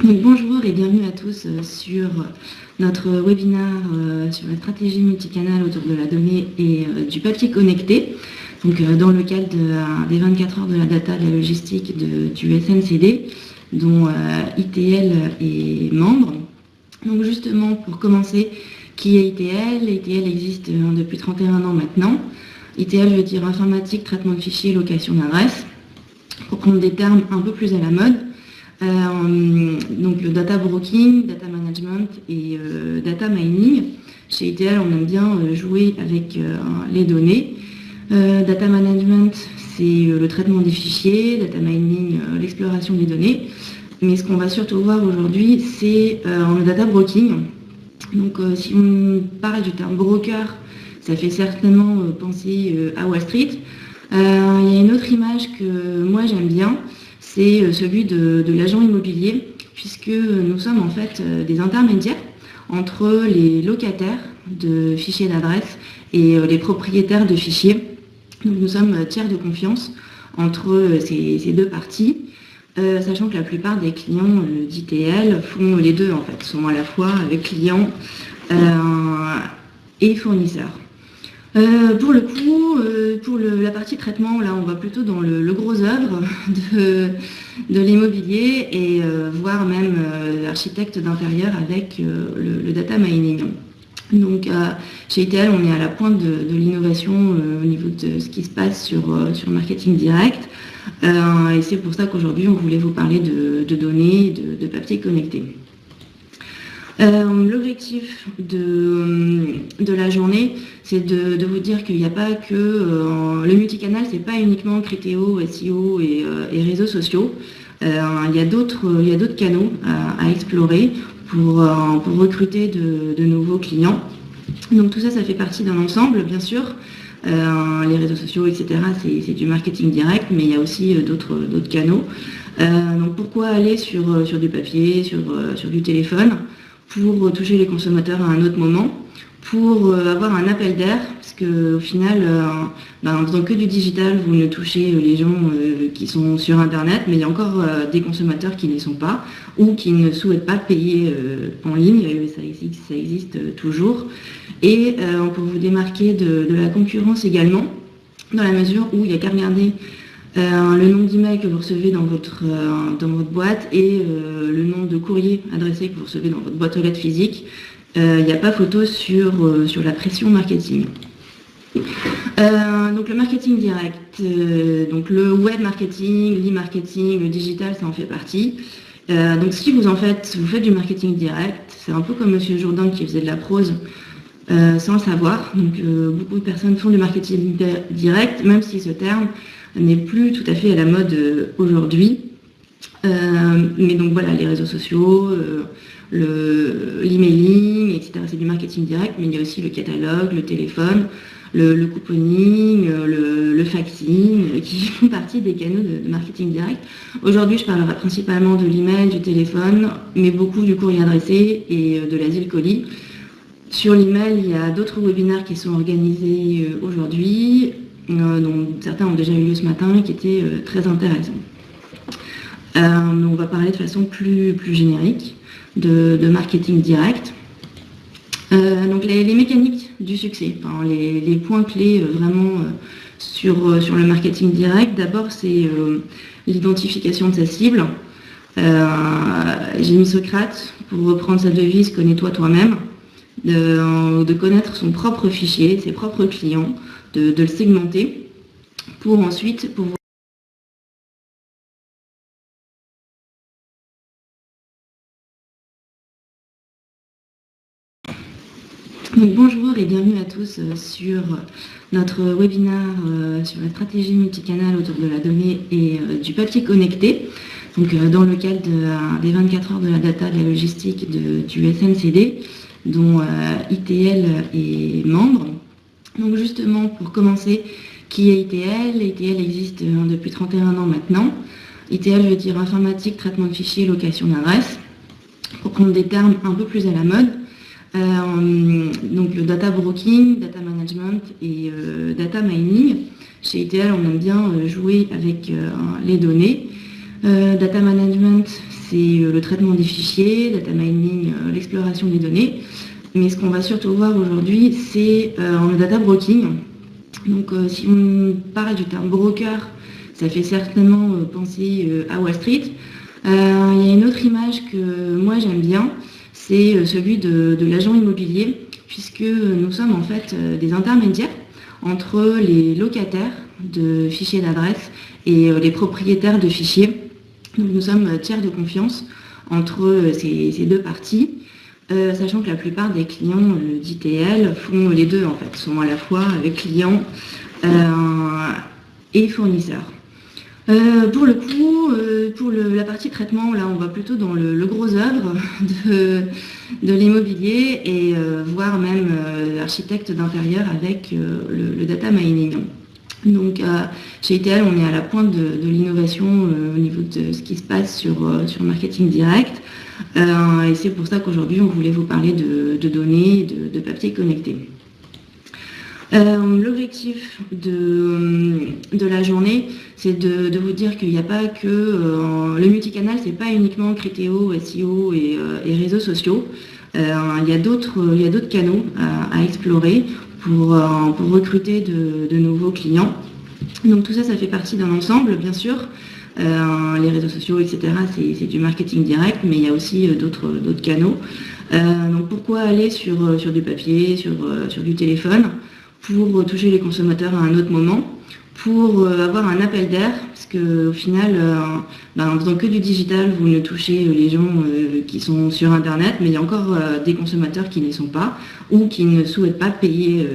Donc, bonjour et bienvenue à tous sur notre webinaire sur la stratégie multicanal autour de la donnée et du papier connecté. Donc, dans le cadre des 24 heures de la data de la logistique du SNCD, dont ITL est membre. Donc justement, pour commencer, qui est ITL? ITL existe depuis 31 ans maintenant. ITL veut dire informatique, traitement de fichiers, location d'adresse. Pour prendre des termes un peu plus à la mode, donc le data broking, data management et data mining. Chez ITL, on aime bien jouer avec les données. Data management, c'est le traitement des fichiers, data mining, l'exploration des données. Mais ce qu'on va surtout voir aujourd'hui, c'est le data broking. Donc si on parle du terme broker, ça fait certainement penser à Wall Street. Il y a une autre image que moi j'aime bien, c'est celui de l'agent immobilier, puisque nous sommes en fait des intermédiaires entre les locataires de fichiers d'adresse et les propriétaires de fichiers. Donc nous sommes tiers de confiance entre ces deux parties, sachant que la plupart des clients d'ITL font les deux en fait, sont à la fois clients et fournisseurs. Pour le coup, pour la partie traitement, là on va plutôt dans le gros œuvre de l'immobilier et voire même l'architecte d'intérieur avec le data mining. Donc chez ITL, on est à la pointe de l'innovation au niveau de ce qui se passe sur le marketing direct. Et c'est pour ça qu'aujourd'hui, on voulait vous parler de données, de papier connecté. L'objectif de la journée, c'est de vous dire qu'il n'y a pas que le multicanal, c'est pas uniquement Criteo, SEO et réseaux sociaux. Il y a d'autres canaux à explorer pour recruter de nouveaux clients. Donc tout ça, ça fait partie d'un ensemble, bien sûr. Les réseaux sociaux, etc., c'est du marketing direct, mais il y a aussi d'autres canaux. Donc pourquoi aller sur du papier, sur du téléphone, pour toucher les consommateurs à un autre moment, pour avoir un appel d'air, parce qu'au final, en faisant que du digital, vous ne touchez les gens qui sont sur Internet, mais il y a encore des consommateurs qui n'y sont pas, ou qui ne souhaitent pas payer en ligne, ça existe toujours. Et pour vous démarquer de la concurrence également, dans la mesure où il n'y a qu'à regarder le nombre d'emails que vous recevez dans votre boîte et le nombre de courriers adressés que vous recevez dans votre boîte aux lettres physique. Il n'y a pas photo sur la pression marketing. Donc le marketing direct, donc le web marketing, l'e-marketing, le digital, ça en fait partie. Donc si vous faites du marketing direct, c'est un peu comme Monsieur Jourdain qui faisait de la prose sans le savoir. Donc beaucoup de personnes font du marketing direct, même si ce terme n'est plus tout à fait à la mode aujourd'hui. Mais donc voilà, les réseaux sociaux, l'emailing, etc. C'est du marketing direct, mais il y a aussi le catalogue, le téléphone, le couponing, le faxing, qui font partie des canaux de marketing direct. Aujourd'hui, je parlerai principalement de l'email, du téléphone, mais beaucoup du courrier adressé et de l'asile colis. Sur l'email, il y a d'autres webinaires qui sont organisés aujourd'hui, dont certains ont déjà eu lieu ce matin, qui étaient très intéressants. On va parler de façon plus générique de marketing direct. Donc les mécaniques du succès, enfin, les points clés vraiment sur le marketing direct. D'abord, c'est l'identification de sa cible. J'ai mis Socrate, pour reprendre sa devise, connais-toi toi-même, de connaître son propre fichier, ses propres clients, de le segmenter, pour ensuite pouvoir. Donc, bonjour et bienvenue à tous sur notre webinaire sur la stratégie multicanal autour de la donnée et du papier connecté. Donc dans le cadre des 24 heures de la data de la logistique du SNCD, dont ITL est membre. Donc justement, pour commencer, qui est ITL? ITL existe depuis 31 ans maintenant. ITL veut dire informatique, traitement de fichiers, location d'adresse. Pour prendre des termes un peu plus à la mode, donc le data broking, data management et data mining. Chez ITL, on aime bien jouer avec les données. Data management, c'est le traitement des fichiers, data mining, l'exploration des données. Mais ce qu'on va surtout voir aujourd'hui, c'est le data broking. Donc si on parle du terme broker, ça fait certainement penser à Wall Street. Il y a une autre image que moi j'aime bien, c'est celui de l'agent immobilier, puisque nous sommes en fait des intermédiaires entre les locataires de fichiers d'adresse et les propriétaires de fichiers. Donc nous sommes tiers de confiance entre ces deux parties, sachant que la plupart des clients d'ITL font les deux en fait, sont à la fois clients et fournisseurs. Pour le coup, pour la partie traitement, là, on va plutôt dans le gros œuvre de l'immobilier et voire même l'architecte d'intérieur avec le data mining. Donc, chez ITL, on est à la pointe de l'innovation au niveau de ce qui se passe sur le marketing direct. Et c'est pour ça qu'aujourd'hui, on voulait vous parler de données, de papier connecté. L'objectif de la journée, c'est de vous dire qu'il n'y a pas que le multicanal, c'est pas uniquement Criteo, SEO et réseaux sociaux. Il y a d'autres canaux à explorer pour recruter de nouveaux clients. Donc tout ça, ça fait partie d'un ensemble, bien sûr. Les réseaux sociaux, etc., c'est du marketing direct, mais il y a aussi d'autres canaux. Donc pourquoi aller sur du papier, sur du téléphone, pour toucher les consommateurs à un autre moment, pour avoir un appel d'air, parce qu'au final, en faisant que du digital, vous ne touchez les gens qui sont sur Internet, mais il y a encore des consommateurs qui ne sont pas, ou qui ne souhaitent pas payer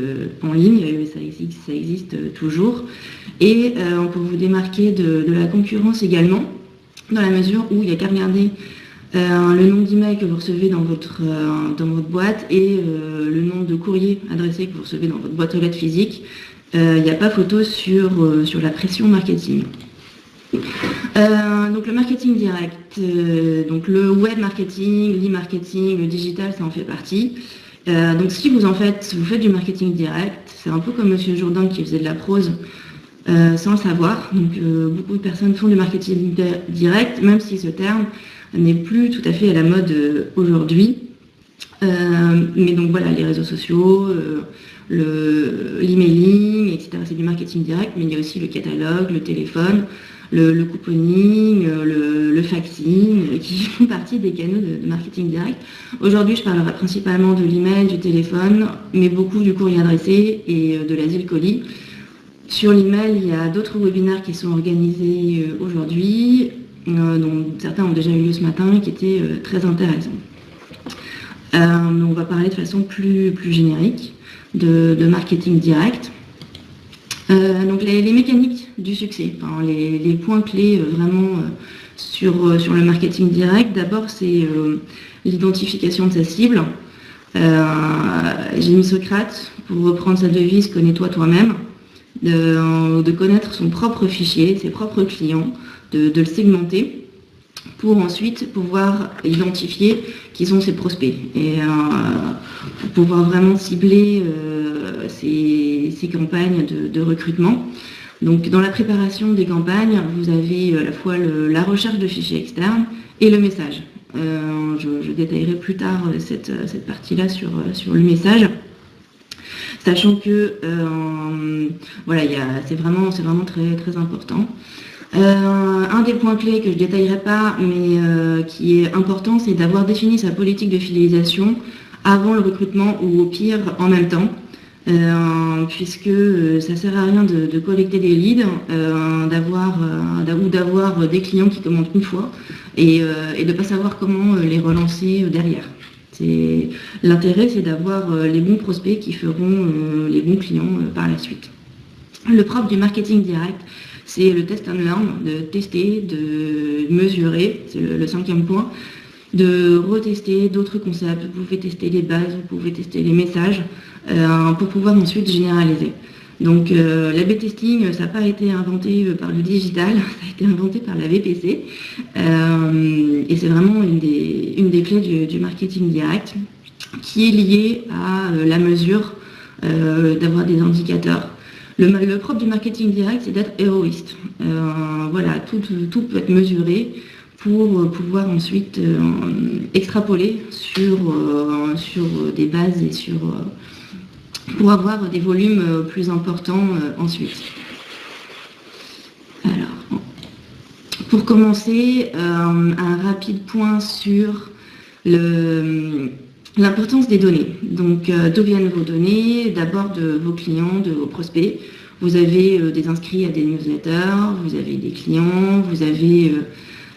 en ligne, ça existe toujours. Et pour vous démarquer de la concurrence également, dans la mesure où il n'y a qu'à regarder le nom d'email que vous recevez dans votre boîte et le nombre de courriers adressés que vous recevez dans votre boîte aux lettres physique. Il n'y a pas photo sur la pression marketing. Donc le marketing direct, donc le web marketing, l'e-marketing, le digital, ça en fait partie. Donc si vous faites du marketing direct, c'est un peu comme Monsieur Jourdain qui faisait de la prose sans le savoir. Donc beaucoup de personnes font du marketing direct, même si ce terme n'est plus tout à fait à la mode aujourd'hui. Mais donc voilà, les réseaux sociaux, l'emailing, etc. C'est du marketing direct, mais il y a aussi le catalogue, le téléphone, le couponing, le faxing, qui font partie des canaux de marketing direct. Aujourd'hui, je parlerai principalement de l'email, du téléphone, mais beaucoup du courrier adressé et de l'asile colis. Sur l'email, il y a d'autres webinaires qui sont organisés aujourd'hui, dont certains ont déjà eu lieu ce matin, qui étaient très intéressants. On va parler de façon plus générique de marketing direct. Donc les mécaniques du succès, les points clés vraiment sur le marketing direct. D'abord, c'est l'identification de sa cible. J'ai mis Socrate, pour reprendre sa devise, connais-toi toi-même, de connaître son propre fichier, ses propres clients, de le segmenter, pour ensuite pouvoir identifier qui sont ses prospects et pour pouvoir vraiment cibler ces campagnes de recrutement. Donc dans la préparation des campagnes, vous avez à la fois la recherche de fichiers externes et le message. Je détaillerai plus tard cette partie-là sur le message, sachant que voilà, c'est vraiment très, très important. Un des points clés que je ne détaillerai pas, mais qui est important, c'est d'avoir défini sa politique de fidélisation avant le recrutement ou au pire en même temps, puisque ça ne sert à rien de collecter des leads, ou d'avoir des clients qui commandent une fois et de ne pas savoir comment les relancer derrière. L'intérêt, c'est d'avoir les bons prospects qui feront les bons clients par la suite. Le propre du marketing direct, c'est le test and learn, de tester, de mesurer, c'est le 5e point, de retester d'autres concepts. Vous pouvez tester les bases, vous pouvez tester les messages pour pouvoir ensuite généraliser. Donc l'A/B testing, ça n'a pas été inventé par le digital, ça a été inventé par la VPC et c'est vraiment une des clés du marketing direct qui est liée à la mesure, d'avoir des indicateurs. Le propre du marketing direct, c'est d'être héroïste. Voilà, tout peut être mesuré pour pouvoir ensuite extrapoler sur des bases et pour avoir des volumes plus importants ensuite. Alors, pour commencer, un rapide point sur l'importance des données. Donc, d'où viennent vos données? D'abord de vos clients, de vos prospects. Vous avez des inscrits à des newsletters, vous avez des clients, vous avez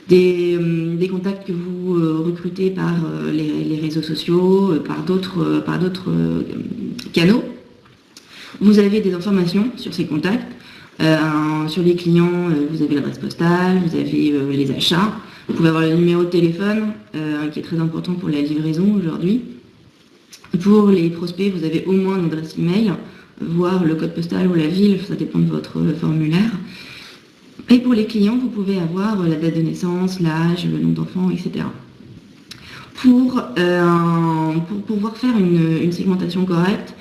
des contacts que vous recrutez par les réseaux sociaux, par d'autres canaux. Vous avez des informations sur ces contacts. Sur les clients, vous avez l'adresse postale, vous avez les achats. Vous pouvez avoir le numéro de téléphone, qui est très important pour la livraison aujourd'hui. Pour les prospects, vous avez au moins une adresse email, voire le code postal ou la ville, ça dépend de votre formulaire. Et pour les clients, vous pouvez avoir la date de naissance, l'âge, le nom d'enfant, etc. Pour pouvoir faire une segmentation correcte,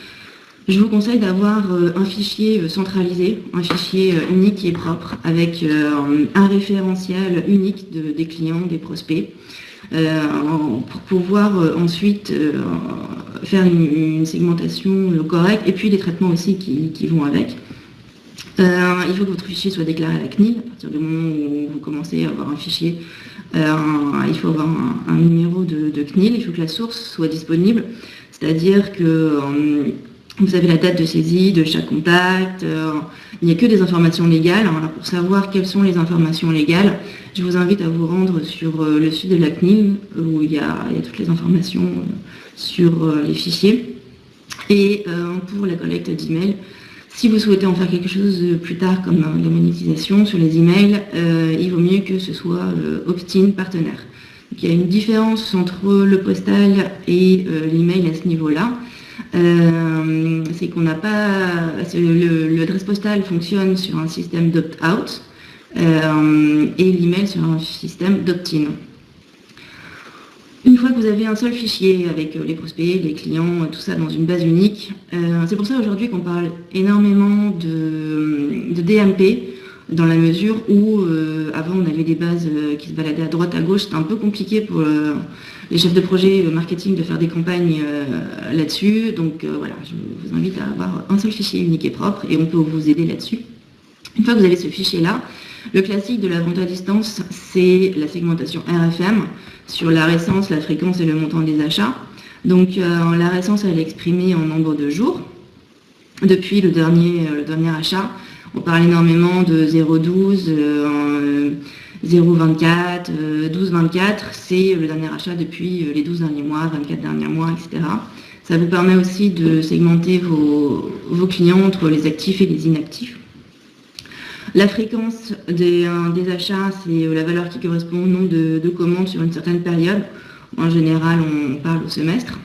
je vous conseille d'avoir un fichier centralisé, un fichier unique et propre, avec un référentiel unique des clients, des prospects, pour pouvoir ensuite faire une segmentation correcte, et puis les traitements aussi qui vont avec. Il faut que votre fichier soit déclaré à la CNIL. À partir du moment où vous commencez à avoir un fichier, il faut avoir un numéro de CNIL, il faut que la source soit disponible, c'est-à-dire que vous avez la date de saisie de chaque contact, il n'y a que des informations légales. Alors pour savoir quelles sont les informations légales, je vous invite à vous rendre sur le site de la CNIL où il y a toutes les informations sur les fichiers. Et pour la collecte d'emails, si vous souhaitez en faire quelque chose plus tard comme la monétisation sur les emails, il vaut mieux que ce soit opt-in partenaire. Donc, il y a une différence entre le postal et l'email à ce niveau-là. C'est qu'on n'a pas... L'adresse postale fonctionne sur un système d'opt-out et l'email sur un système d'opt-in. Une fois que vous avez un seul fichier avec les prospects, les clients, tout ça dans une base unique, c'est pour ça aujourd'hui qu'on parle énormément de DMP, dans la mesure où avant on avait des bases qui se baladaient à droite à gauche. C'était un peu compliqué pour les chefs de projet marketing de faire des campagnes là-dessus. Donc voilà, je vous invite à avoir un seul fichier unique et propre et on peut vous aider là-dessus. Une fois que vous avez ce fichier-là, le classique de la vente à distance, c'est la segmentation RFM sur la récence, la fréquence et le montant des achats. Donc la récence, elle est exprimée en nombre de jours. Depuis le dernier achat, on parle énormément de 0,12, 0,24, 12,24. C'est le dernier achat depuis les 12 derniers mois, 24 derniers mois, etc. Ça vous permet aussi de segmenter vos clients entre les actifs et les inactifs. La fréquence des achats, c'est la valeur qui correspond au nombre de commandes sur une certaine période. En général, on parle au semestre.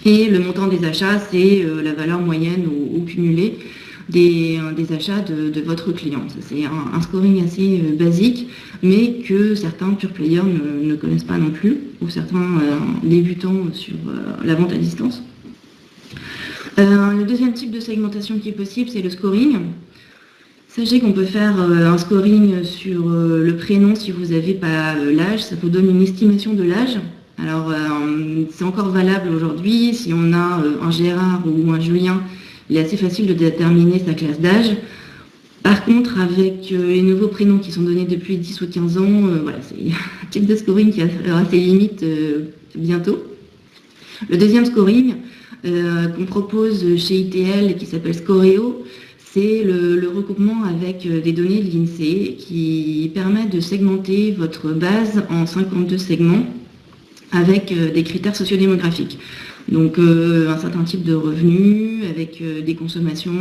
Et le montant des achats, c'est la valeur moyenne ou cumulée des achats de votre client. C'est un scoring assez basique, mais que certains pure players ne connaissent pas non plus, ou certains débutants sur la vente à distance. Le deuxième type de segmentation qui est possible, c'est le scoring. Sachez qu'on peut faire un scoring sur le prénom si vous n'avez pas l'âge. Ça vous donne une estimation de l'âge. Alors, c'est encore valable aujourd'hui. Si on a un Gérard ou un Julien, il est assez facile de déterminer sa classe d'âge. Par contre, avec les nouveaux prénoms qui sont donnés depuis 10 ou 15 ans, voilà, c'est un type de scoring qui aura ses limites bientôt. Le deuxième scoring qu'on propose chez ITL et qui s'appelle Scoreo, c'est le recoupement avec des données de l'INSEE qui permet de segmenter votre base en 52 segments avec des critères sociodémographiques. Donc un certain type de revenus avec des consommations,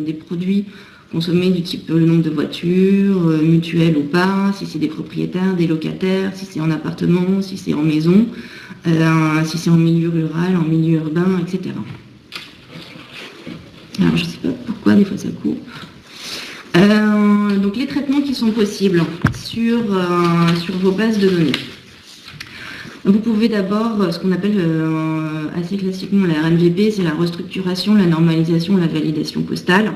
des produits consommés du type le nombre de voitures, mutuelles ou pas, si c'est des propriétaires, des locataires, si c'est en appartement, si c'est en maison, si c'est en milieu rural, en milieu urbain, etc. Alors, je ne sais pas pourquoi, des fois ça coupe. Donc, les traitements qui sont possibles sur vos bases de données. Vous pouvez d'abord, ce qu'on appelle assez classiquement la RNVP, c'est la restructuration, la normalisation, la validation postale.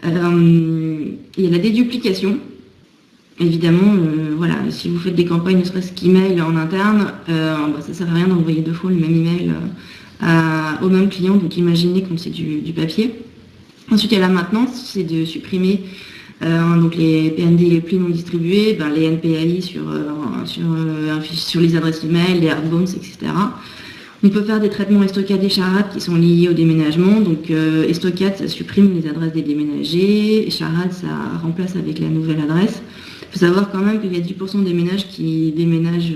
Il y a la déduplication. évidemment, voilà, si vous faites des campagnes, ne serait-ce qu'email en interne, ça ne sert à rien d'envoyer 2 fois le même email au même client, donc imaginez quand c'est du papier. Ensuite, il y a la maintenance, c'est de supprimer donc les PND les plis non distribués, les NPAI sur les adresses email, les hardbones, etc. On peut faire des traitements Estocad et Charade qui sont liés au déménagement. Donc Estocad, ça supprime les adresses des déménagés, et Charade, ça remplace avec la nouvelle adresse. Il faut savoir quand même qu'il y a 10% des ménages qui déménagent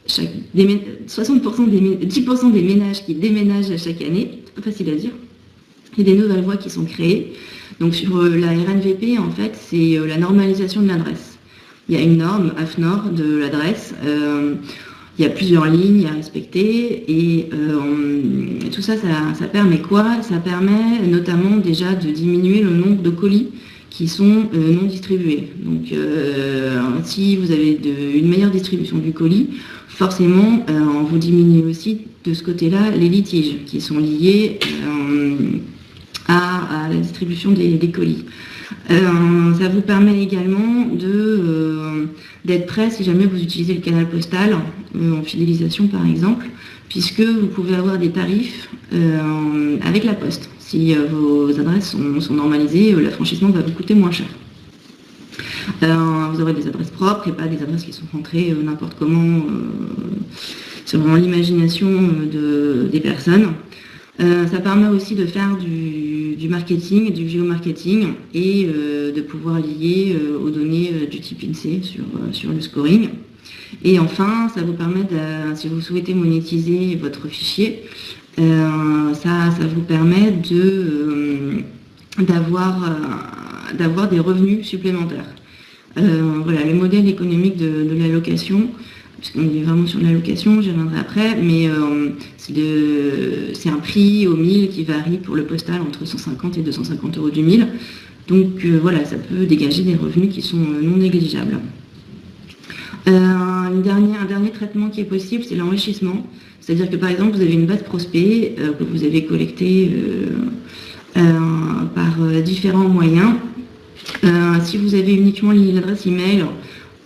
10% des ménages qui déménagent chaque année. C'est pas facile à dire. Il y a des nouvelles voies qui sont créées. Donc sur la RNVP, en fait, c'est la normalisation de l'adresse. Il y a une norme, AFNOR, de l'adresse. Il y a plusieurs lignes à respecter et tout ça, ça permet quoi? Ça permet notamment déjà de diminuer le nombre de colis qui sont non distribués. Donc si vous avez une meilleure distribution du colis, forcément vous diminuez aussi de ce côté-là les litiges qui sont liés à la distribution des colis. Ça vous permet également d'être prêt si jamais vous utilisez le canal postal en fidélisation par exemple, puisque vous pouvez avoir des tarifs avec la poste. Si vos adresses sont normalisées, l'affranchissement va vous coûter moins cher. Vous aurez des adresses propres et pas des adresses qui sont rentrées n'importe comment selon l'imagination des personnes. Ça permet aussi de faire du marketing, du géomarketing et de pouvoir lier aux données du type INSEE sur le scoring. Et enfin, ça vous permet, si vous souhaitez monétiser votre fichier, ça vous permet d'avoir des revenus supplémentaires. Voilà, le modèle économique de l'allocation, puisqu'on est vraiment sur l'allocation, j'y reviendrai après, mais c'est un prix au 1000 qui varie pour le postal entre 150 et 250 € du 1000. Donc voilà, ça peut dégager des revenus qui sont non négligeables. Un dernier traitement qui est possible, c'est l'enrichissement. C'est-à-dire que par exemple, vous avez une base prospect que vous avez collectée par différents moyens. Si vous avez uniquement l'adresse email,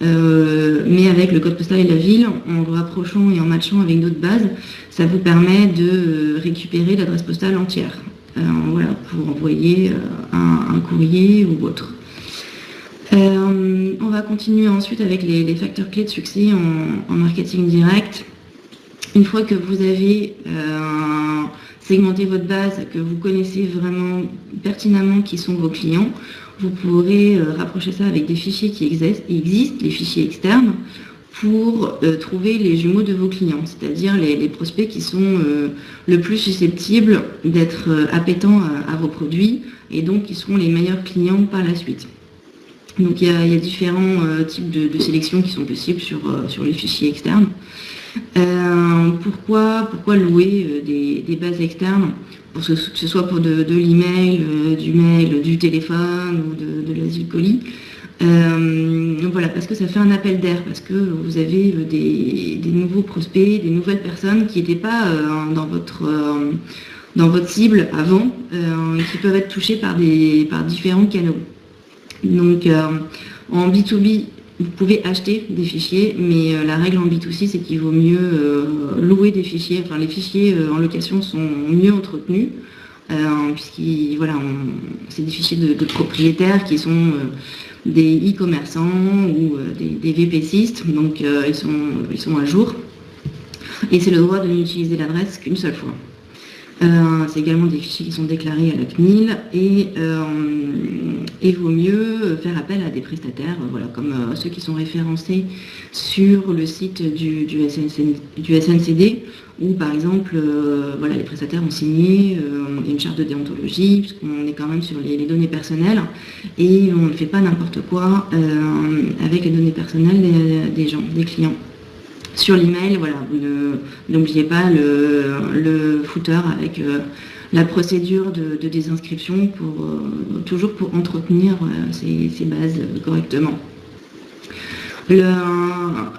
mais avec le code postal et la ville, en le rapprochant et en matchant avec d'autres bases, ça vous permet de récupérer l'adresse postale entière, voilà, pour envoyer un courrier ou autre. On va continuer ensuite avec les facteurs clés de succès en marketing direct. Une fois que vous avez segmenté votre base, que vous connaissez vraiment pertinemment qui sont vos clients, vous pourrez rapprocher ça avec des fichiers qui existent, les fichiers externes, pour trouver les jumeaux de vos clients, c'est-à-dire les prospects qui sont le plus susceptibles d'être appétents à vos produits et donc qui seront les meilleurs clients par la suite. Donc il y a différents types de sélections qui sont possibles sur les fichiers externes. Pourquoi louer des bases externes, que ce soit pour de l'email, du mail, du téléphone ou de l'asile colis? Voilà, parce que ça fait un appel d'air, parce que vous avez des nouveaux prospects, des nouvelles personnes qui n'étaient pas dans votre cible avant, qui peuvent être touchées par différents canaux. Donc en B2B, vous pouvez acheter des fichiers, mais la règle en B2C, c'est qu'il vaut mieux louer des fichiers. Enfin, les fichiers en location sont mieux entretenus, puisqu'ils, c'est des fichiers de propriétaires qui sont des e-commerçants ou des VPCistes, donc ils sont à jour. Et c'est le droit de n'utiliser l'adresse qu'une seule fois. C'est également des fichiers qui sont déclarés à la CNIL et il vaut mieux faire appel à des prestataires, comme ceux qui sont référencés sur le site du SNCD, où par exemple les prestataires ont signé une charte de déontologie, puisqu'on est quand même sur les données personnelles et on ne fait pas n'importe quoi avec les données personnelles des clients. Sur l'email, n'oubliez pas le footer avec la procédure de désinscription toujours pour entretenir ces bases correctement.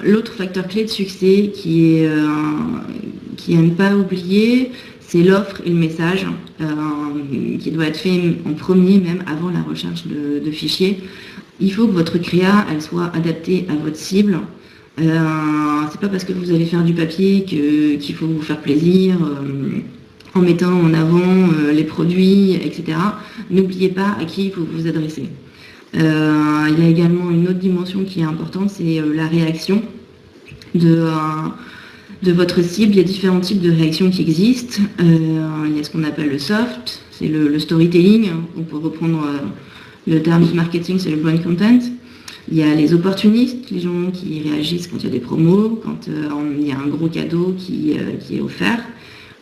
L'autre facteur clé de succès qui est à ne pas oublier, c'est l'offre et le message qui doit être fait en premier, même avant la recherche de fichiers. il faut que votre créa elle soit adaptée à votre cible. C'est pas parce que vous allez faire du papier qu'il faut vous faire plaisir en mettant en avant les produits, etc. N'oubliez pas à qui il faut vous adresser. Il y a également une autre dimension qui est importante, c'est la réaction de votre cible. Il y a différents types de réactions qui existent. Il y a ce qu'on appelle le soft, c'est le storytelling. On peut reprendre le terme du marketing, c'est le brand content. Il y a les opportunistes, les gens qui réagissent quand il y a des promos, quand il y a un gros cadeau qui est offert.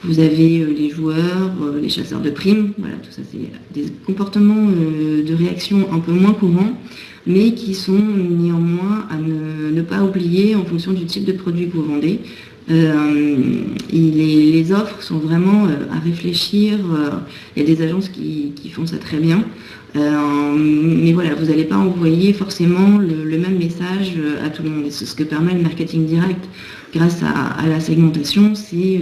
Vous avez les joueurs, les chasseurs de primes. Voilà, tout ça, c'est des comportements de réaction un peu moins courants, mais qui sont néanmoins à ne pas oublier en fonction du type de produit que vous vendez. Les offres sont vraiment à réfléchir. Il y a des agences qui font ça très bien. Mais voilà, vous n'allez pas envoyer forcément le même message à tout le monde. C'est ce que permet le marketing direct grâce à la segmentation, c'est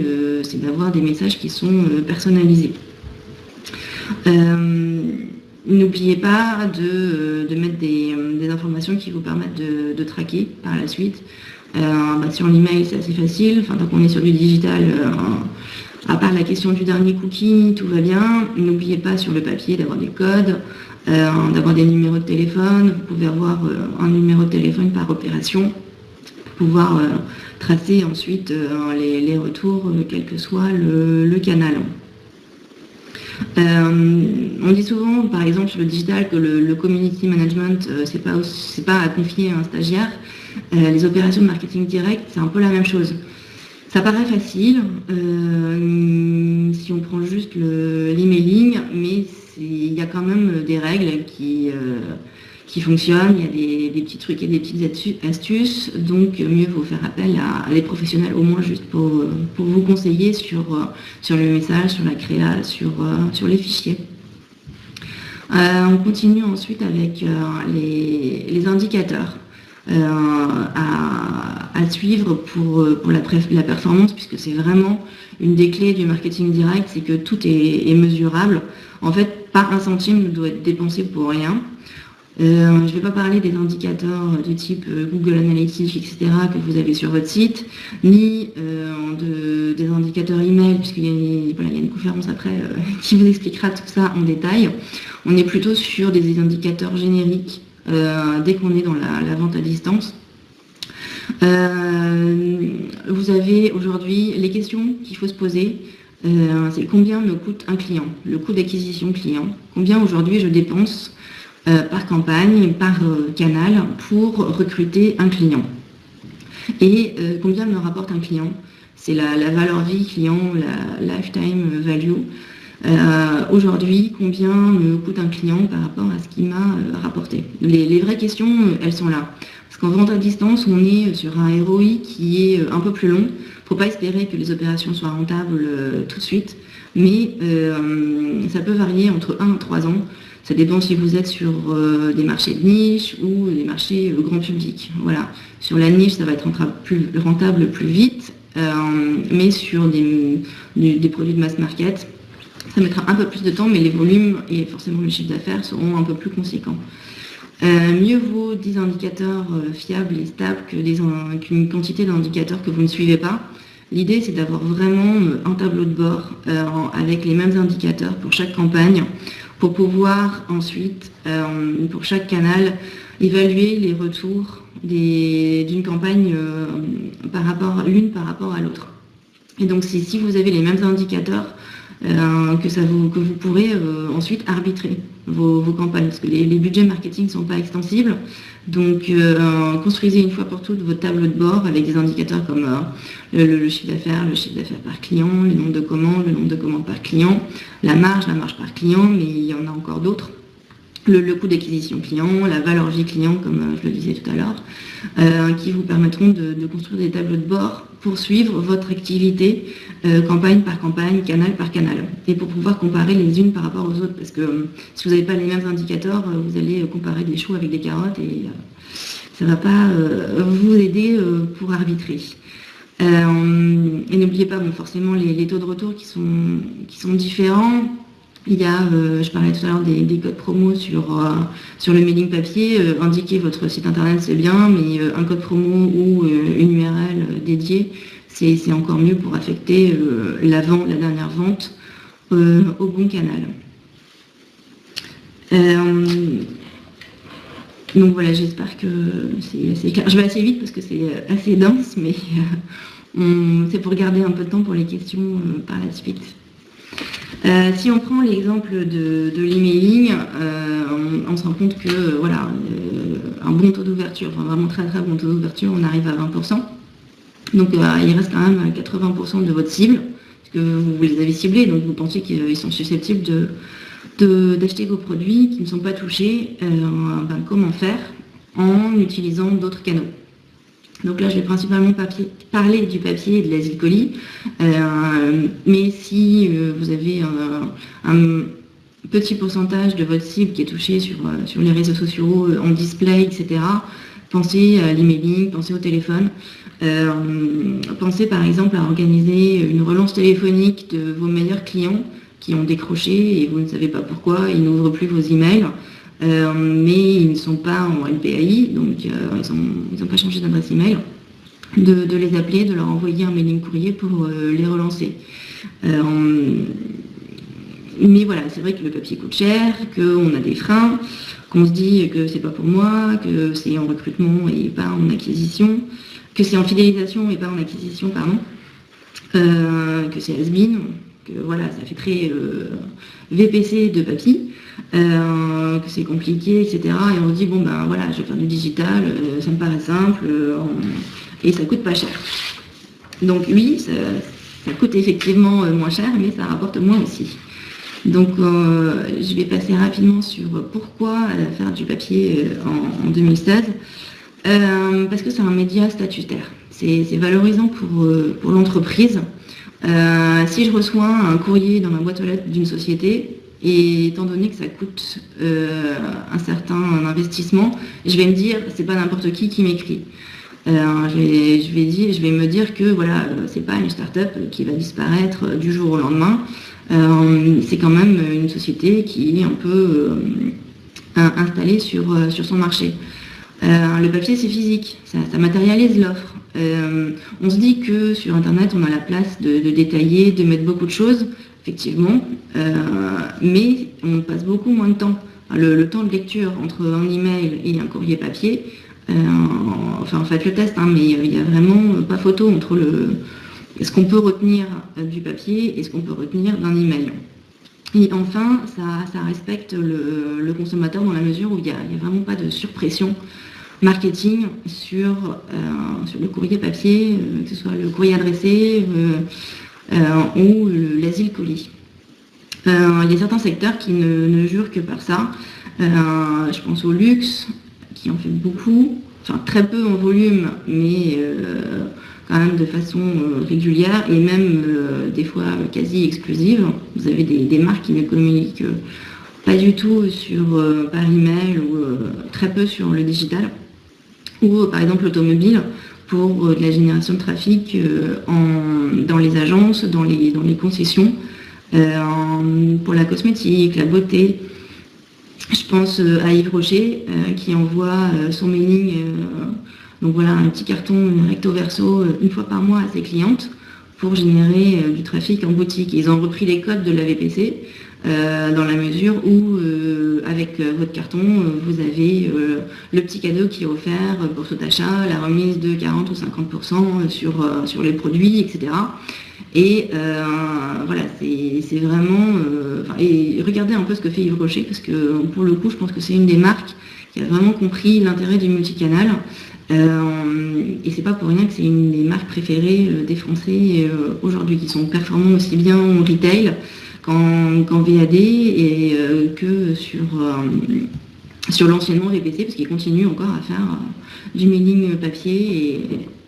d'avoir des messages qui sont personnalisés. N'oubliez pas de mettre des informations qui vous permettent de traquer par la suite. Sur l'email, c'est assez facile. Enfin, tant qu'on est sur du digital, à part la question du dernier cookie, tout va bien. N'oubliez pas sur le papier d'avoir des codes, d'avoir des numéros de téléphone. Vous pouvez avoir un numéro de téléphone par opération pour pouvoir tracer ensuite les retours, quel que soit le canal. On dit souvent, par exemple, sur le digital, que le community management, c'est pas à confier à un stagiaire. Les opérations de marketing direct, c'est un peu la même chose. Ça paraît facile si on prend juste l'emailing, mais il y a quand même des règles qui fonctionnent. Il y a des petits trucs et des petites astuces, donc mieux vaut faire appel à des professionnels, au moins juste pour vous conseiller sur le message, sur la créa, sur les fichiers. On continue ensuite avec les indicateurs à suivre pour la performance, puisque c'est vraiment une des clés du marketing direct, c'est que tout est mesurable. En fait, pas un centime ne doit être dépensé pour rien. Je ne vais pas parler des indicateurs du type Google Analytics, etc. que vous avez sur votre site, ni des indicateurs email, puisqu'il y a une conférence après qui vous expliquera tout ça en détail. On est plutôt sur des indicateurs génériques dès qu'on est dans la vente à distance. Vous avez aujourd'hui les questions qu'il faut se poser. C'est combien me coûte un client, le coût d'acquisition client, combien aujourd'hui je dépense par campagne, par canal pour recruter un client. Et combien me rapporte un client? C'est la valeur vie client, la lifetime value. Aujourd'hui, combien me coûte un client par rapport à ce qu'il m'a rapporté? Les vraies questions, elles sont là. Parce qu'en vente à distance, on est sur un ROI qui est un peu plus long. Il ne faut pas espérer que les opérations soient rentables tout de suite, mais ça peut varier entre 1 et 3 ans. Ça dépend si vous êtes sur des marchés de niche ou des marchés grand public. Voilà. Sur la niche, ça va être rentable plus vite, mais sur des produits de mass market, ça mettra un peu plus de temps, mais les volumes et forcément le chiffre d'affaires seront un peu plus conséquents. Mieux vaut 10 indicateurs fiables et stables qu'une quantité d'indicateurs que vous ne suivez pas. L'idée, c'est d'avoir vraiment un tableau de bord avec les mêmes indicateurs pour chaque campagne, pour pouvoir ensuite, pour chaque canal, évaluer les retours d'une campagne l'une par rapport à l'autre. Et donc, si vous avez les mêmes indicateurs, que vous pourrez ensuite arbitrer vos campagnes, parce que les budgets marketing ne sont pas extensibles. Donc, construisez une fois pour toutes votre tableau de bord avec des indicateurs comme le chiffre d'affaires par client, le nombre de commandes par client, la marge par client, mais il y en a encore d'autres. Le coût d'acquisition client, la valeur vie client, comme je le disais tout à l'heure, qui vous permettront de construire des tableaux de bord pour suivre votre activité campagne par campagne, canal par canal, et pour pouvoir comparer les unes par rapport aux autres, parce que si vous n'avez pas les mêmes indicateurs, vous allez comparer des choux avec des carottes et ça ne va pas vous aider pour arbitrer. Et n'oubliez pas, forcément, les taux de retour qui sont différents. Il y a, je parlais tout à l'heure des codes promo sur le mailing papier. Indiquer votre site internet, c'est bien, mais un code promo ou une URL dédiée, c'est encore mieux pour affecter la dernière vente au bon canal. Donc voilà, j'espère que c'est assez clair. Je vais assez vite parce que c'est assez dense, mais c'est pour garder un peu de temps pour les questions par la suite. Si on prend l'exemple de l'emailing, on se rend compte que voilà, un bon taux d'ouverture, enfin vraiment très très bon taux d'ouverture, on arrive à 20%. Donc il reste quand même 80% de votre cible, parce que vous les avez ciblés, donc vous pensez qu'ils sont susceptibles d'acheter vos produits qui ne sont pas touchés. Comment faire en utilisant d'autres canaux. Donc là, je vais principalement parler du papier et de l'asile colis, mais si vous avez un petit pourcentage de votre cible qui est touché sur les réseaux sociaux, en display, etc., pensez à l'emailing, pensez au téléphone. Pensez par exemple à organiser une relance téléphonique de vos meilleurs clients qui ont décroché et vous ne savez pas pourquoi, ils n'ouvrent plus vos emails. Mais ils ne sont pas en LPAI, donc ils n'ont pas changé d'adresse email, de les appeler, de leur envoyer un mailing courrier pour les relancer. Mais voilà, c'est vrai que le papier coûte cher, qu'on a des freins, qu'on se dit que c'est pas pour moi, que c'est en recrutement et pas en acquisition, que c'est en fidélisation et pas en acquisition, pardon, que c'est has-been, que voilà, ça fait très VPC de papy. Que c'est compliqué, etc. Et on se dit, bon ben voilà, je vais faire du digital, ça me paraît simple, et ça coûte pas cher. Donc oui, ça coûte effectivement moins cher, mais ça rapporte moins aussi. Donc je vais passer rapidement sur pourquoi faire du papier en 2016. Parce que c'est un média statutaire. C'est valorisant pour l'entreprise. Si je reçois un courrier dans ma boîte aux lettres d'une société, et étant donné que ça coûte un certain investissement, je vais me dire, c'est pas n'importe qui m'écrit. Je vais me dire que voilà, c'est pas une start-up qui va disparaître du jour au lendemain. C'est quand même une société qui est un peu installée sur son marché. Le papier, c'est physique, ça matérialise l'offre. On se dit que sur Internet, on a la place de détailler, de mettre beaucoup de choses, effectivement, mais on passe beaucoup moins de temps. Le temps de lecture entre un email et un courrier papier, faites le test, mais il n'y a vraiment pas photo entre ce qu'on peut retenir du papier et ce qu'on peut retenir d'un email. Et enfin, ça respecte le consommateur dans la mesure où il n'y a vraiment pas de surpression marketing sur le courrier papier, que ce soit le courrier adressé ou l'asile colis. Il y a certains secteurs qui ne jurent que par ça. Je pense au luxe, qui en fait beaucoup, enfin très peu en volume, mais quand même de façon régulière et même des fois quasi exclusive. Vous avez des marques qui ne communiquent pas du tout par email ou très peu sur le digital. Ou par exemple l'automobile pour de la génération de trafic dans les agences, dans les concessions, pour la cosmétique, la beauté. Je pense à Yves Rocher qui envoie son mailing, donc voilà, un petit carton recto verso une fois par mois à ses clientes pour générer du trafic en boutique. Ils ont repris les codes de la VPC dans la mesure où avec votre carton vous avez le petit cadeau qui est offert pour tout achat, la remise de 40 ou 50% sur les produits, etc. Et voilà, c'est vraiment... et regardez un peu ce que fait Yves Rocher, parce que pour le coup, je pense que c'est une des marques qui a vraiment compris l'intérêt du multicanal. Et c'est pas pour rien que c'est une des marques préférées des Français aujourd'hui, qui sont performants aussi bien en retail qu'en VAD et que sur l'anciennement VPC, parce qu'ils continuent encore à faire du mailing papier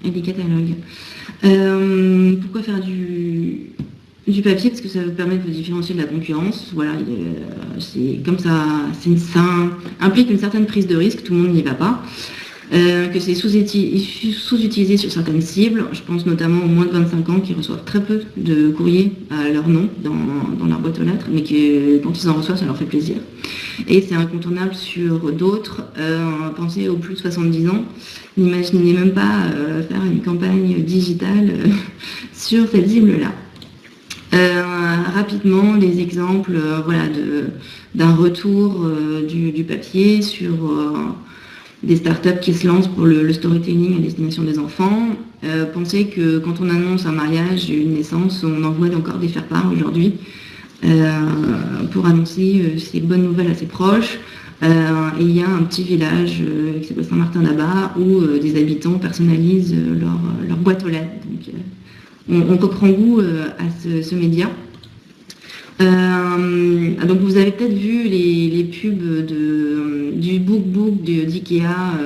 et des catalogues. Pourquoi faire du papier? Parce que ça vous permet de vous différencier de la concurrence. Voilà, c'est comme ça, ça implique une certaine prise de risque, tout le monde n'y va pas. que c'est sous-utilisé sur certaines cibles. Je pense notamment aux moins de 25 ans qui reçoivent très peu de courriers à leur nom dans leur boîte aux lettres, mais quand ils en reçoivent, ça leur fait plaisir. Et c'est incontournable sur d'autres. Pensez aux plus de 70 ans. N'imaginez même pas faire une campagne digitale sur cette cible-là. Rapidement, des exemples d'un retour du papier sur des startups qui se lancent pour le storytelling à destination des enfants. Pensez que quand on annonce un mariage, une naissance, on envoie encore des faire-part aujourd'hui pour annoncer ces bonnes nouvelles à ses proches. Et il y a un petit village qui s'appelle Saint-Martin-d'Abat où des habitants personnalisent leur boîte aux lettres. Donc, on reprend goût à ce média. Donc vous avez peut-être vu les pubs du BookBook d'IKEA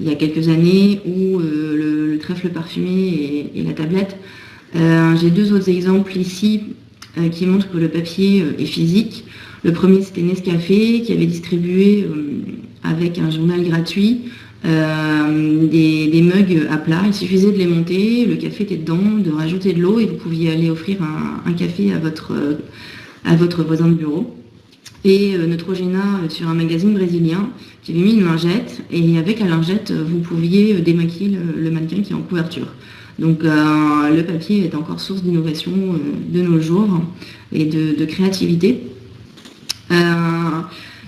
il y a quelques années, ou le trèfle parfumé et la tablette. J'ai deux autres exemples ici qui montrent que le papier est physique. Le premier, c'était Nescafé qui avait distribué avec un journal gratuit des mugs à plat. Il suffisait de les monter, le café était dedans, de rajouter de l'eau et vous pouviez aller offrir un café à votre voisin de bureau. Et Neutrogena sur un magazine brésilien qui avait mis une lingette, et avec la lingette, vous pouviez démaquiller le mannequin qui est en couverture. Donc le papier est encore source d'innovation de nos jours et de créativité.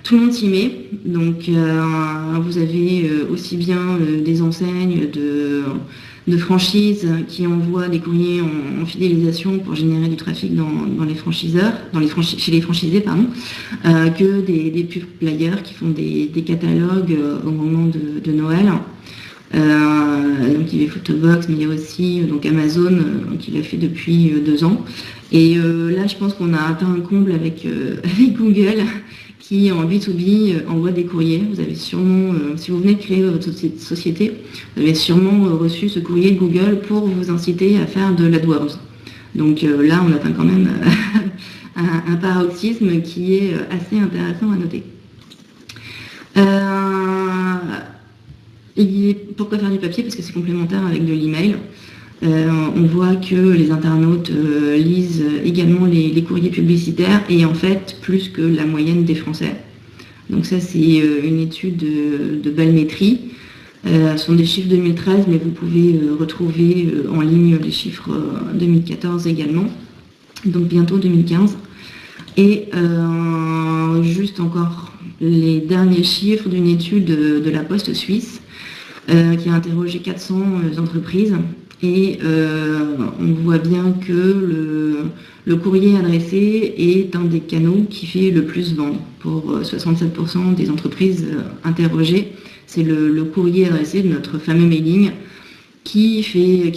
Tout le monde s'y met, donc vous avez aussi bien des enseignes de franchises qui envoient des courriers en fidélisation pour générer du trafic dans les franchiseurs, chez les franchisés, que des pub players qui font des catalogues au moment de Noël. Donc il y avait Photobox, mais il y a aussi Amazon qui l'a fait depuis 2 ans. Et là, je pense qu'on a atteint un comble avec Google, qui en B2B envoie des courriers. Vous avez sûrement, si vous venez de créer votre société, vous avez sûrement reçu ce courrier de Google pour vous inciter à faire de l'AdWords. Donc là, on atteint quand même un paroxysme qui est assez intéressant à noter. Pourquoi faire du papier? Parce que c'est complémentaire avec de l'email. On voit que les internautes lisent également les courriers publicitaires, et en fait plus que la moyenne des Français. Donc ça, c'est une étude de Balmétrie. Ce sont des chiffres 2013, mais vous pouvez retrouver en ligne les chiffres 2014 également, donc bientôt 2015. Et juste encore les derniers chiffres d'une étude de la Poste suisse qui a interrogé 400 entreprises. Et on voit bien que le courrier adressé est un des canaux qui fait le plus vendre. Pour 67% des entreprises interrogées, c'est le courrier adressé de notre fameux mailing qui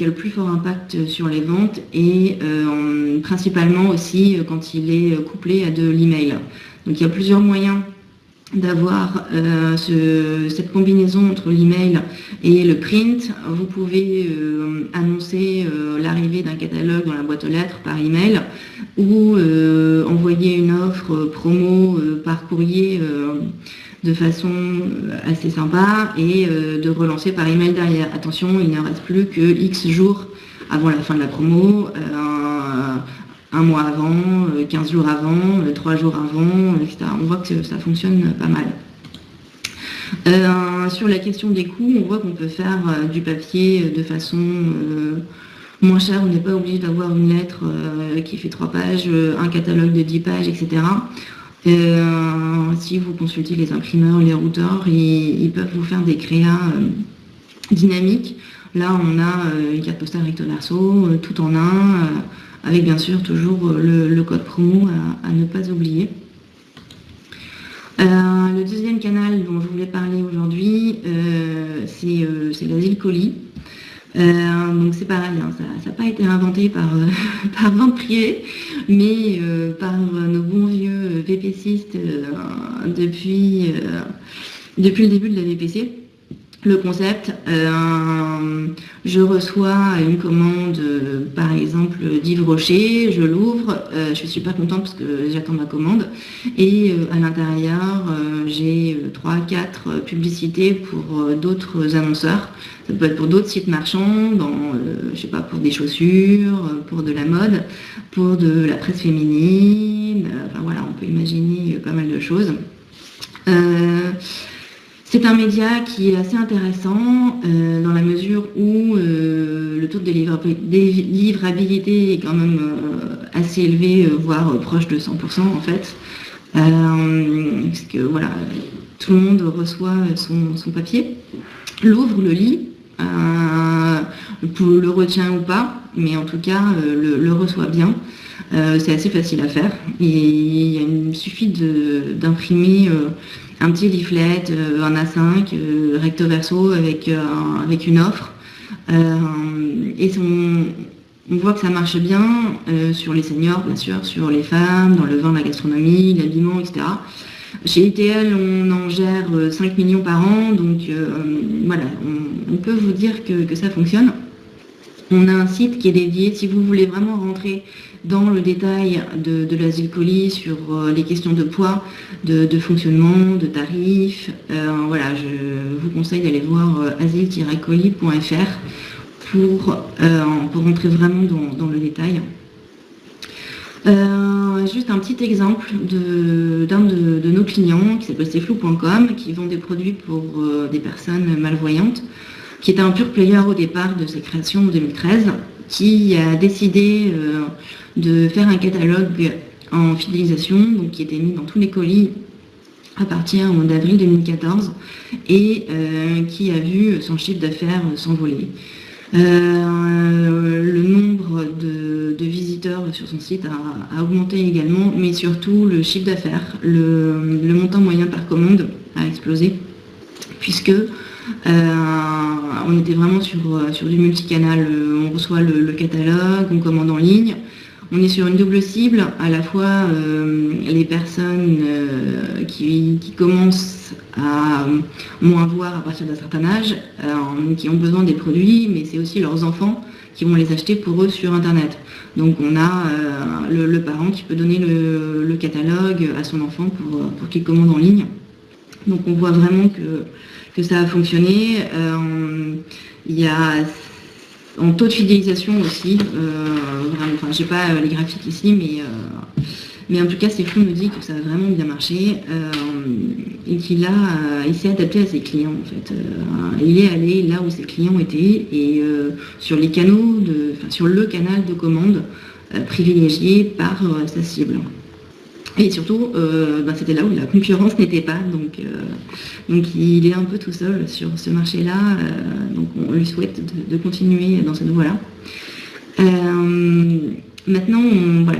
a le plus fort impact sur les ventes, et principalement aussi quand il est couplé à de l'email. Donc il y a plusieurs moyens d'avoir cette combinaison entre l'email et le print. Vous pouvez annoncer l'arrivée d'un catalogue dans la boîte aux lettres par email, ou envoyer une offre promo par courrier de façon assez sympa, et de relancer par email derrière. Attention, il ne reste plus que X jours avant la fin de la promo, un mois avant, 15 jours avant, 3 jours avant, etc. On voit que ça fonctionne pas mal. Sur la question des coûts, on voit qu'on peut faire du papier de façon moins chère. On n'est pas obligé d'avoir une lettre qui fait 3 pages, un catalogue de 10 pages, etc. Si vous consultez les imprimeurs, les routeurs, ils peuvent vous faire des créas dynamiques. Là, on a une carte postale recto verso, tout en un, avec bien sûr toujours le code promo à ne pas oublier. Le deuxième canal dont je voulais parler aujourd'hui, c'est l'asile colis. Donc c'est pareil, hein, ça n'a pas été inventé par vente privée, mais par nos bons vieux VPCistes depuis le début de la VPC. Le concept, je reçois une commande, par exemple d'Yves Rocher, je l'ouvre, je suis super contente parce que j'attends ma commande, et à l'intérieur, j'ai 3-4 publicités pour d'autres annonceurs. Ça peut être pour d'autres sites marchands, je sais pas, pour des chaussures, pour de la mode, pour de la presse féminine, enfin voilà, on peut imaginer pas mal de choses. C'est un média qui est assez intéressant dans la mesure où le taux de délivrabilité est quand même assez élevé, voire proche de 100% en fait. Parce que voilà, tout le monde reçoit son papier, l'ouvre, le lit, le retient ou pas, mais en tout cas le reçoit bien. C'est assez facile à faire et il suffit d'imprimer un petit leaflet, un A5, recto verso avec une offre. Et on voit que ça marche bien sur les seniors, bien sûr, sur les femmes, dans le vin, la gastronomie, l'habillement, etc. Chez ITL, on en gère 5 millions par an, donc voilà, on peut vous dire que ça fonctionne. On a un site qui est dédié, si vous voulez vraiment rentrer dans le détail de l'Asile Colis sur les questions de poids, de fonctionnement, de tarifs. Voilà, je vous conseille d'aller voir asile-colis.fr pour rentrer vraiment dans le détail. Juste un petit exemple d'un de nos clients qui s'appelle ceflou.com, qui vend des produits pour des personnes malvoyantes, qui était un pur player au départ de sa création en 2013, qui a décidé de faire un catalogue en fidélisation, donc qui était mis dans tous les colis à partir d'avril 2014 et qui a vu son chiffre d'affaires s'envoler. Le nombre de visiteurs sur son site a augmenté également, mais surtout le chiffre d'affaires, le montant moyen par commande a explosé, puisque on était vraiment sur du multicanal. On reçoit le catalogue, on commande en ligne. On est sur une double cible, à la fois les personnes qui commencent à moins voir à partir d'un certain âge, qui ont besoin des produits, mais c'est aussi leurs enfants qui vont les acheter pour eux sur Internet. Donc on a le parent qui peut donner le catalogue à son enfant pour qu'il commande en ligne. Donc on voit vraiment que ça a fonctionné. Il y a en taux de fidélisation aussi, vraiment, enfin j'ai pas les graphiques ici, mais en tout cas Ceflou me dit que ça a vraiment bien marché et il s'est adapté à ses clients en fait. Il est allé là où ses clients étaient et sur les canaux, sur le canal de commande privilégié par sa cible. Et surtout, c'était là où la concurrence n'était pas, donc il est un peu tout seul sur ce marché-là, donc on lui souhaite de continuer dans cette voie-là. Maintenant,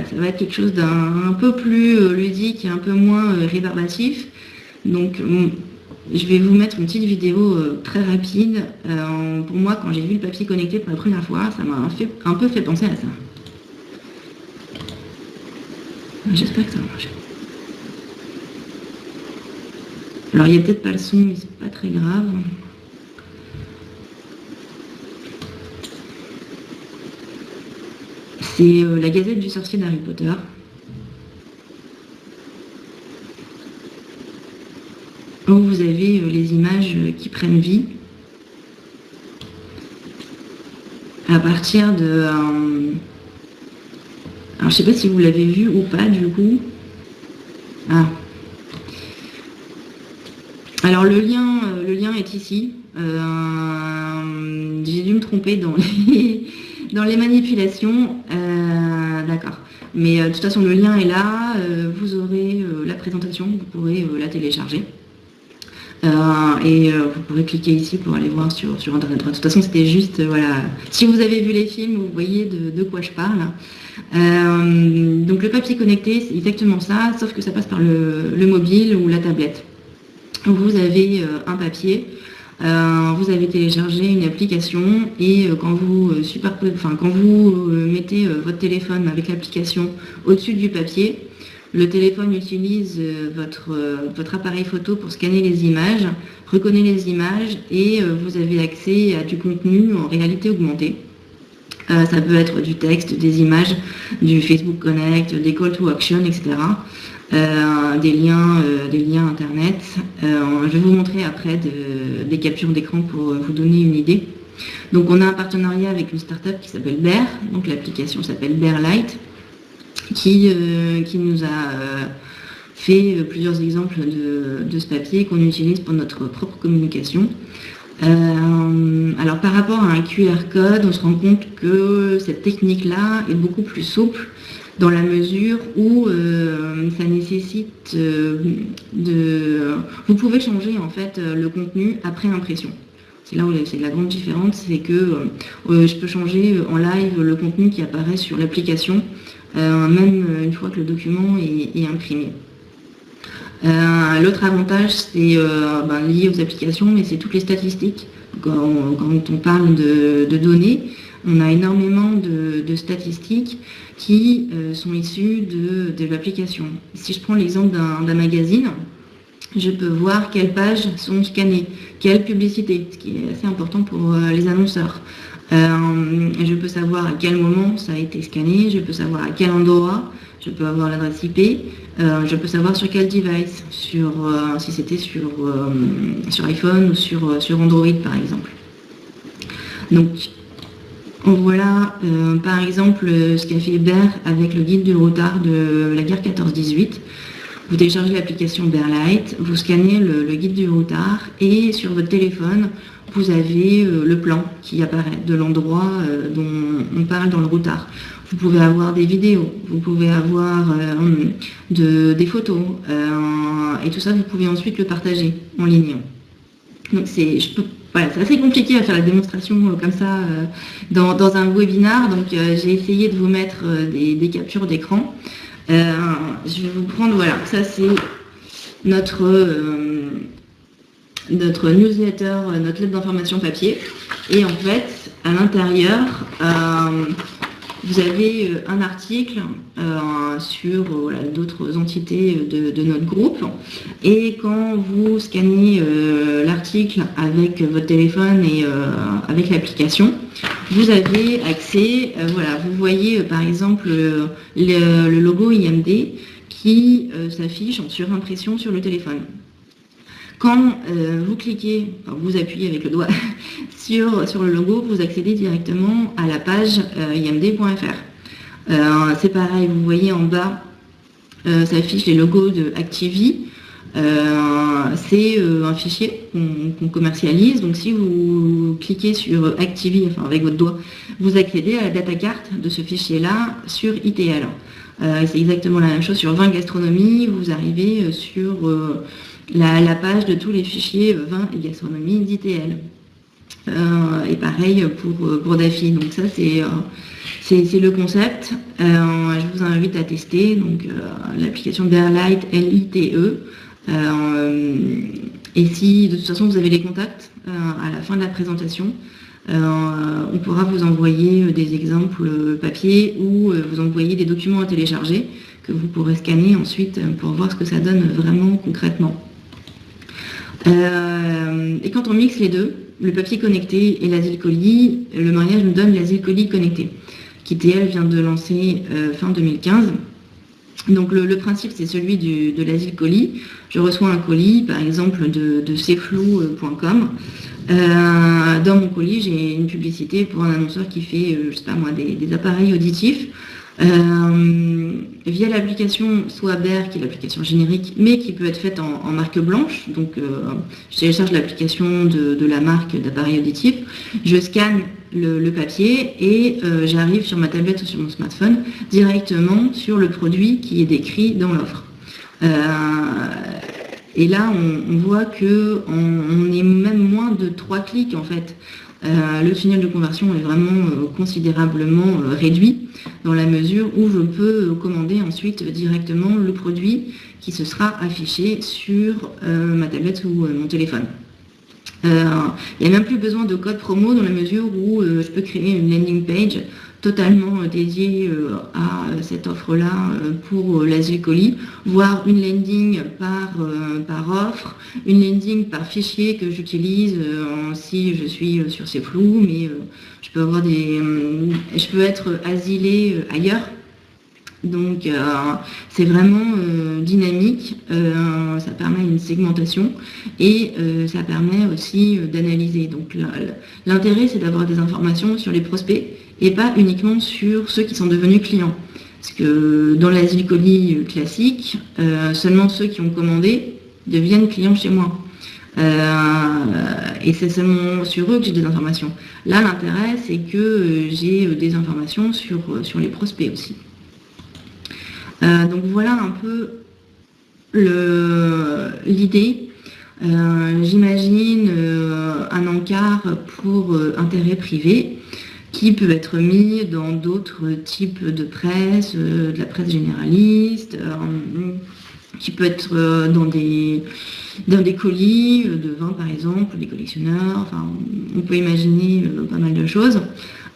ça va être quelque chose d'un peu plus ludique et un peu moins rébarbatif. Donc, je vais vous mettre une petite vidéo très rapide. Pour moi, quand j'ai vu le papier connecté pour la première fois, ça m'a un peu fait penser à ça. J'espère que ça va marcher. Alors il n'y a peut-être pas le son, mais c'est pas très grave. C'est la Gazette du sorcier d'Harry Potter. Où vous avez les images qui prennent vie. À partir de... Alors je sais pas si vous l'avez vu ou pas du coup. Ah. Alors le lien est ici. J'ai dû me tromper dans les manipulations. D'accord. Mais de toute façon le lien est là. Vous aurez la présentation, vous pourrez la télécharger. Et vous pourrez cliquer ici pour aller voir sur internet. De toute façon c'était juste, voilà, si vous avez vu les films, vous voyez de quoi je parle. Donc le papier connecté, c'est exactement ça, sauf que ça passe par le mobile ou la tablette. Vous avez un papier, vous avez téléchargé une application et quand vous mettez votre téléphone avec l'application au-dessus du papier, le téléphone utilise votre appareil photo pour scanner les images, reconnaît les images et vous avez accès à du contenu en réalité augmentée. Ça peut être du texte, des images, du Facebook Connect, des call to action, etc. Des liens internet. Je vais vous montrer après des captures d'écran pour vous donner une idée. Donc on a un partenariat avec une startup qui s'appelle Bear, donc l'application s'appelle Bear Lite, qui nous a fait plusieurs exemples de ce papier qu'on utilise pour notre propre communication. Alors par rapport à un QR code, on se rend compte que cette technique-là est beaucoup plus souple dans la mesure où ça nécessite vous pouvez changer en fait le contenu après impression. C'est là où c'est la grande différence, c'est que je peux changer en live le contenu qui apparaît sur l'application, même une fois que le document est imprimé. L'autre avantage, c'est lié aux applications, mais c'est toutes les statistiques. Quand on parle de données, on a énormément de statistiques qui sont issues de l'application. Si je prends l'exemple d'un magazine, je peux voir quelles pages sont scannées, quelle publicité, ce qui est assez important pour les annonceurs. Je peux savoir à quel moment ça a été scanné, je peux savoir à quel endroit, je peux avoir l'adresse IP, je peux savoir sur quel device, si c'était sur iPhone ou sur Android par exemple. Donc voilà par exemple ce qu'a fait Bear avec le guide du routard de la guerre 14-18. Vous téléchargez l'application Bear Lite, vous scannez le guide du routard et sur votre téléphone, vous avez le plan qui apparaît de l'endroit dont on parle dans le routard. Vous pouvez avoir des vidéos, vous pouvez avoir des photos et tout ça, vous pouvez ensuite le partager en ligne. Donc c'est assez compliqué à faire la démonstration comme ça dans un webinar, donc j'ai essayé de vous mettre des captures d'écran. Je vais vous prendre, voilà, ça c'est notre newsletter, notre lettre d'information papier. Et en fait, à l'intérieur, vous avez un article sur d'autres entités de notre groupe. Et quand vous scannez l'article avec votre téléphone et avec l'application, vous avez accès, vous voyez par exemple le logo IMD qui s'affiche en surimpression sur le téléphone. Quand vous cliquez, vous appuyez avec le doigt sur le logo, vous accédez directement à la page imd.fr. C'est pareil, vous voyez en bas s'affichent les logos de Activie. C'est un fichier qu'on commercialise, donc si vous cliquez sur Activie, avec votre doigt, vous accédez à la data carte de ce fichier-là sur ITL. C'est exactement la même chose sur 20 gastronomies, vous arrivez sur la page de tous les fichiers 20 et gastronomie d'ITL. Et pareil pour DAFI, donc ça c'est le concept. Je vous invite à tester donc l'application Bear Lite, LITE. Et si de toute façon vous avez les contacts à la fin de la présentation, on pourra vous envoyer des exemples papier ou vous envoyer des documents à télécharger que vous pourrez scanner ensuite pour voir ce que ça donne vraiment concrètement. Et quand on mixe les deux, le papier connecté et l'asile colis, le mariage nous donne l'asile colis connecté, qui TL vient de lancer fin 2015. Donc le principe c'est celui de l'asile colis. Je reçois un colis par exemple de cflou.com. Dans mon colis j'ai une publicité pour un annonceur qui fait je sais pas moi, des appareils auditifs. Via l'application soit Bear qui est l'application générique mais qui peut être faite en marque blanche, donc je télécharge l'application de la marque d'appareil auditif, je scanne le papier et j'arrive sur ma tablette ou sur mon smartphone directement sur le produit qui est décrit dans l'offre. Et là on voit que on est même moins de 3 clics en fait. Le tunnel de conversion est vraiment considérablement réduit dans la mesure où je peux commander ensuite directement le produit qui se sera affiché sur ma tablette ou mon téléphone. Il n'y a même plus besoin de code promo dans la mesure où je peux créer une landing page totalement dédié à cette offre-là pour l'asile colis, voire une landing par offre, une landing par fichier que j'utilise si je suis sur ces flous, mais je peux être asilée ailleurs. Donc c'est vraiment dynamique, ça permet une segmentation et ça permet aussi d'analyser. Donc l'intérêt, c'est d'avoir des informations sur les prospects et pas uniquement sur ceux qui sont devenus clients. Parce que dans l'asile colis classique, seulement ceux qui ont commandé deviennent clients chez moi. Et c'est seulement sur eux que j'ai des informations. Là, l'intérêt, c'est que j'ai des informations sur les prospects aussi. Donc voilà un peu l'idée. J'imagine un encart pour intérêt privé qui peut être mis dans d'autres types de presse, de la presse généraliste, qui peut être dans des colis de vin par exemple, des collectionneurs, enfin on peut imaginer pas mal de choses.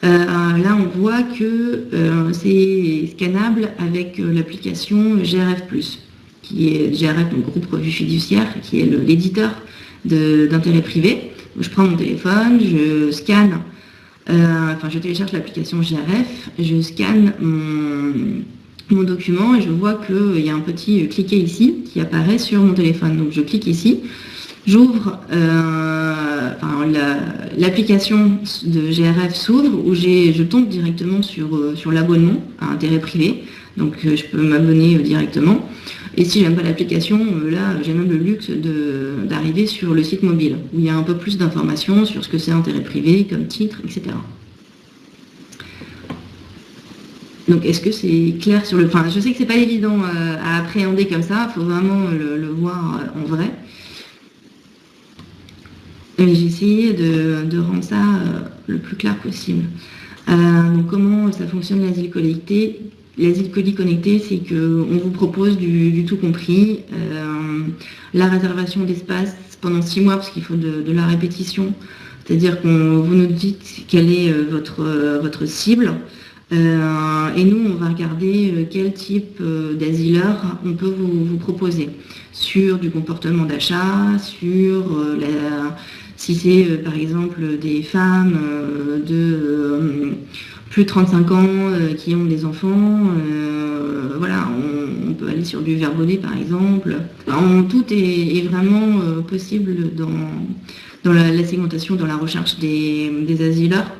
Là, on voit que c'est scannable avec l'application GRF+, qui est GRF, donc groupe revue fiduciaire, qui est l'éditeur d'intérêt privé. Donc, je prends mon téléphone, je scanne, je télécharge l'application GRF, je scanne mon document et je vois qu'il y a un petit cliquet ici qui apparaît sur mon téléphone. Donc je clique ici. J'ouvre, l'application de GRF s'ouvre où je tombe directement sur l'abonnement à intérêt privé. Donc je peux m'abonner directement. Et si j'aime pas l'application, là j'ai même le luxe d'arriver sur le site mobile où il y a un peu plus d'informations sur ce que c'est intérêt privé, comme titre, etc. Donc est-ce que c'est clair sur le... Enfin, je sais que c'est pas évident à appréhender comme ça, il faut vraiment le voir en vrai. Mais j'ai essayé de rendre ça le plus clair possible. Donc comment ça fonctionne l'asile connecté? L'asile colis connecté, c'est qu'on vous propose du tout compris, la réservation d'espace pendant 6 mois, parce qu'il faut de la répétition, c'est-à-dire que vous nous dites quelle est votre cible, et nous, on va regarder quel type d'asileur on peut vous proposer, sur du comportement d'achat, sur si c'est par exemple des femmes de plus de 35 ans qui ont des enfants, voilà, on peut aller sur du verbonné par exemple. Tout est vraiment possible dans la segmentation, dans la recherche des asileurs.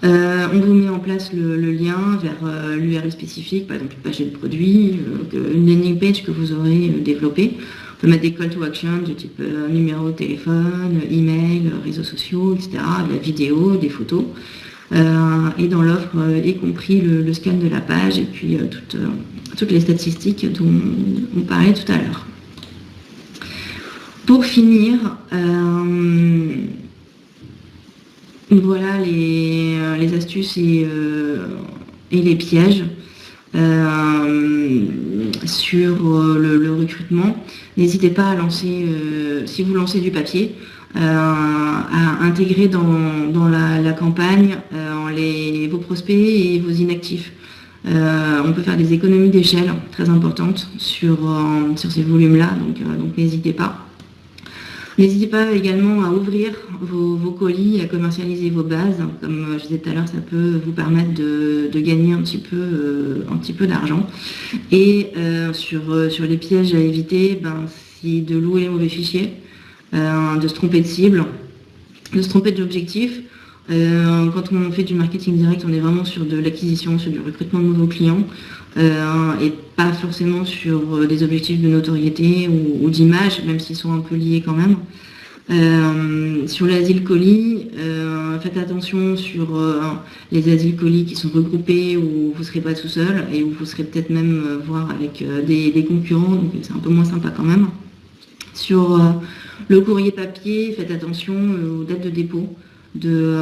On vous met en place le lien vers l'URL spécifique, par exemple une page de produit, une landing page que vous aurez développée. On peut mettre des call to action du type numéro de téléphone, email, réseaux sociaux, etc., de la vidéo, des photos. Et dans l'offre, y compris le scan de la page et puis toutes les statistiques dont on parlait tout à l'heure. Pour finir, voilà les astuces et les pièges sur le recrutement. N'hésitez pas à lancer, si vous lancez du papier, à intégrer dans la campagne vos prospects et vos inactifs. On peut faire des économies d'échelle très importantes sur ces volumes-là, donc n'hésitez pas. N'hésitez pas également à ouvrir vos colis, à commercialiser vos bases. Comme je disais tout à l'heure, ça peut vous permettre de gagner un petit peu d'argent. Et sur les pièges à éviter, c'est de louer les mauvais fichiers, de se tromper de cible, de se tromper d'objectif. Quand on fait du marketing direct, on est vraiment sur de l'acquisition, sur du recrutement de nouveaux clients, et pas forcément sur des objectifs de notoriété ou d'image, même s'ils sont un peu liés quand même. Sur l'asile colis, faites attention sur les asiles colis qui sont regroupés où vous ne serez pas tout seul et où vous serez peut-être même voir avec des concurrents, donc c'est un peu moins sympa quand même. Sur le courrier papier, faites attention aux dates de dépôt de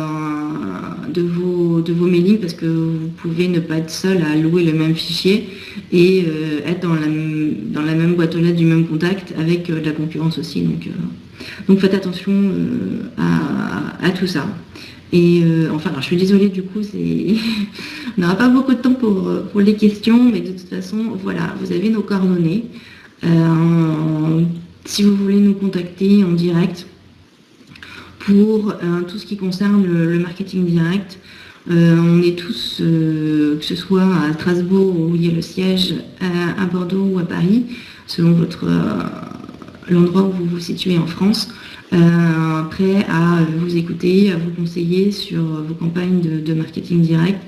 vos mailings, parce que vous pouvez ne pas être seul à louer le même fichier et être dans la même boîte aux lettres du même contact avec de la concurrence aussi. Donc faites attention à tout ça. Et enfin, alors, je suis désolée, du coup, on n'aura pas beaucoup de temps pour les questions, mais de toute façon, voilà, vous avez nos coordonnées. Si vous voulez nous contacter en direct pour tout ce qui concerne le marketing direct, on est tous, que ce soit à Strasbourg où il y a le siège, à Bordeaux ou à Paris, selon l'endroit où vous vous situez en France, prêt à vous écouter, à vous conseiller sur vos campagnes de marketing direct.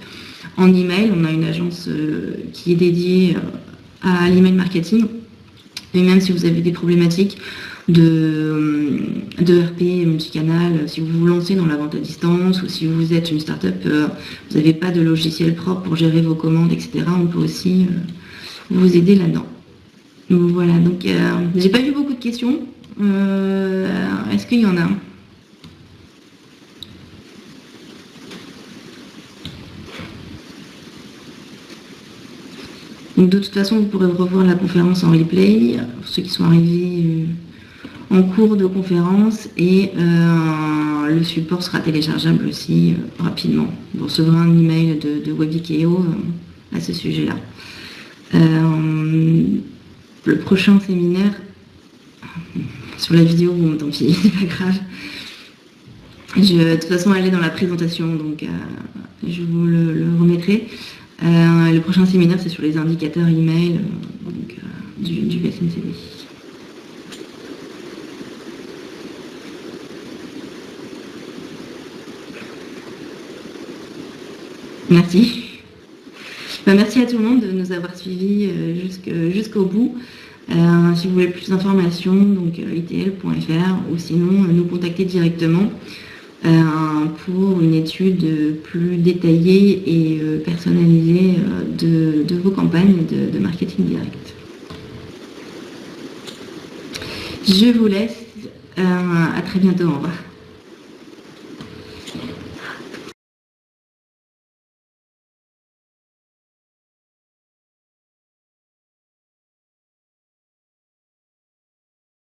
En email, on a une agence qui est dédiée à l'email marketing. Et même si vous avez des problématiques de RP multicanal, si vous vous lancez dans la vente à distance ou si vous êtes une start-up, vous n'avez pas de logiciel propre pour gérer vos commandes, etc., on peut aussi vous aider là-dedans. Donc voilà, donc j'ai pas eu beaucoup de questions. Est-ce qu'il y en a? Donc de toute façon, vous pourrez revoir la conférence en replay, pour ceux qui sont arrivés en cours de conférence, et le support sera téléchargeable aussi rapidement. Vous recevrez un email de Webikeo à ce sujet-là. Le prochain séminaire, sur la vidéo, bon, tant pis, c'est pas grave. De toute façon, elle est dans la présentation, donc je vous le remettrai. Le prochain séminaire, c'est sur les indicateurs email du SNCD. Merci. Merci à tout le monde de nous avoir suivis jusqu'au bout. Si vous voulez plus d'informations, donc itl.fr, ou sinon nous contacter directement pour une étude plus détaillée et personnalisée de vos campagnes de marketing direct. Je vous laisse. À très bientôt. Au revoir.